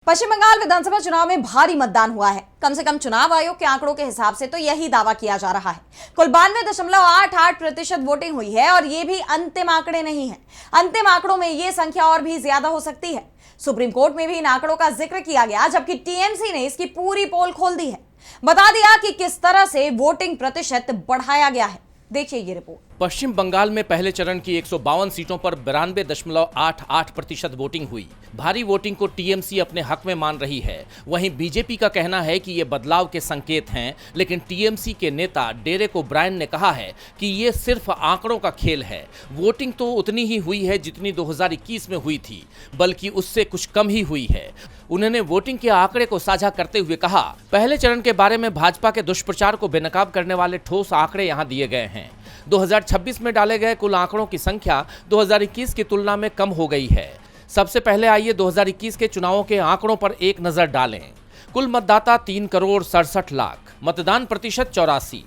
पश्चिम बंगाल विधानसभा चुनाव में भारी मतदान हुआ है। कम से कम चुनाव आयोग के आंकड़ों के हिसाब से तो यही दावा किया जा रहा है। कुल 92.88% वोटिंग हुई है और ये भी अंतिम आंकड़े नहीं है। अंतिम आंकड़ों में ये संख्या और भी ज्यादा हो सकती है। सुप्रीम कोर्ट में भी इन आंकड़ों का जिक्र किया गया, जबकि टीएमसी ने इसकी पूरी पोल खोल दी है। बता दिया कि किस तरह से वोटिंग प्रतिशत बढ़ाया गया है। देखिए ये रिपोर्ट। पश्चिम बंगाल में पहले चरण की 152 सीटों पर 92.88% वोटिंग हुई। भारी वोटिंग को टीएमसी अपने हक में मान रही है। वहीं बीजेपी का कहना है कि ये बदलाव के संकेत हैं, लेकिन टीएमसी के नेता डेरेक ओब्रायन ने कहा है कि ये सिर्फ आंकड़ों का खेल है। वोटिंग तो उतनी ही हुई है जितनी 2021 में हुई थी, बल्कि उससे कुछ कम ही हुई है। उन्होंने वोटिंग के आंकड़े को साझा करते हुए कहा, पहले चरण के बारे में भाजपा के दुष्प्रचार को बेनकाब करने वाले ठोस आंकड़े यहाँ दिए गए हैं। 2026 में डाले गए कुल आंकड़ों की संख्या 2021 की तुलना में कम हो गई है। सबसे पहले आइए 2021 के चुनावों के आंकड़ों पर एक नजर डालें। कुल मतदाता 3,67,00,000, मतदान प्रतिशत 84,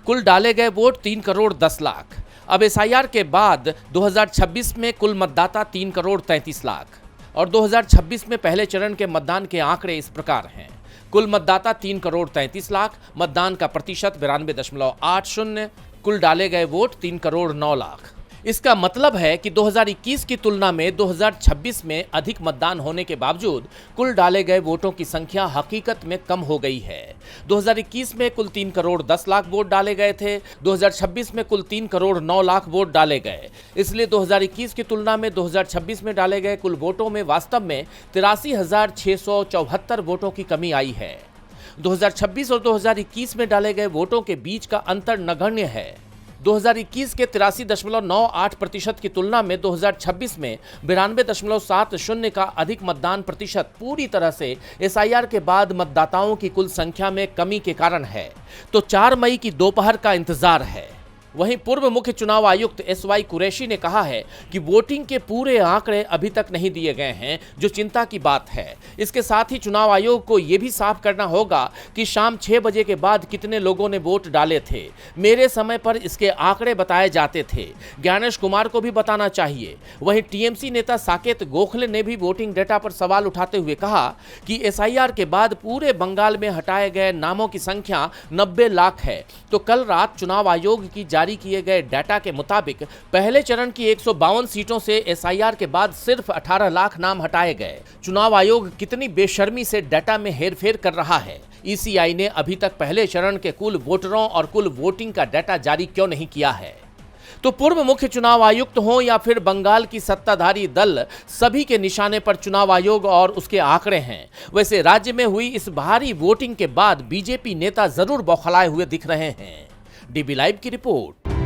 कुल डाले गए वोट 3,10,00,000। अब एसआईआर के बाद 2026 में कुल मतदाता 3,33,00,000 और 2026 में पहले चरण के मतदान के आंकड़े इस प्रकार हैं। कुल मतदाता 3,33,00,000, मतदान का प्रतिशत 92.80, कुल डाले गए वोट 3,09,00,000। इसका मतलब है कि 2021 की तुलना में 2026 में अधिक मतदान होने के बावजूद कुल डाले गए वोटों की संख्या हकीकत में कम हो गई है। 2021 में कुल 3,10,00,000 वोट डाले गए थे, 2026 में कुल 3,09,00,000 वोट डाले गए। इसलिए 2021 की तुलना में 2026 में डाले गए कुल वोटों में वास्तव में 83,674 वोटों की कमी आई है। 2026 और 2021 में डाले गए वोटों के बीच का अंतर नगण्य है। 2021 के 83.98% की तुलना में 2026 में 92.70 का अधिक मतदान प्रतिशत पूरी तरह से एसआईआर के बाद मतदाताओं की कुल संख्या में कमी के कारण है। तो 4 मई की दोपहर का इंतजार है। वहीं पूर्व मुख्य चुनाव आयुक्त SY कुरैशी ने कहा है कि वोटिंग के पूरे आंकड़े अभी तक नहीं दिए गए हैं, जो चिंता की बात है। इसके साथ ही चुनाव आयोग को यह भी साफ करना होगा कि शाम 6 बजे के बाद कितने लोगों ने वोट डाले थे। मेरे समय पर इसके आंकड़े बताए जाते थे, ज्ञानेश कुमार को भी बताना चाहिए। वहीं टीएमसी नेता साकेत गोखले ने भी वोटिंग डेटा पर सवाल उठाते हुए कहा कि एसआईआर के बाद पूरे बंगाल में हटाए गए नामों की संख्या 90 लाख है। तो कल रात चुनाव आयोग की जारी किए गए डाटा के मुताबिक पहले चरण की 152 सीटों से एसआईआर के बाद सिर्फ 18 लाख नाम हटाए गए। चुनाव आयोग कितनी बेशर्मी से डाटा में हेरफेर कर रहा है। ईसीआई ने अभी तक पहले चरण के कुल वोटरों और कुल वोटिंग का डाटा जारी क्यों नहीं किया है? तो पूर्व मुख्य चुनाव आयुक्त हो या फिर बंगाल की सत्ताधारी दल, सभी के निशाने पर चुनाव आयोग और उसके आंकड़े हैं। वैसे राज्य में हुई इस भारी वोटिंग के बाद बीजेपी नेता जरूर बौखलाए हुए दिख रहे हैं। डीबी लाइव की रिपोर्ट।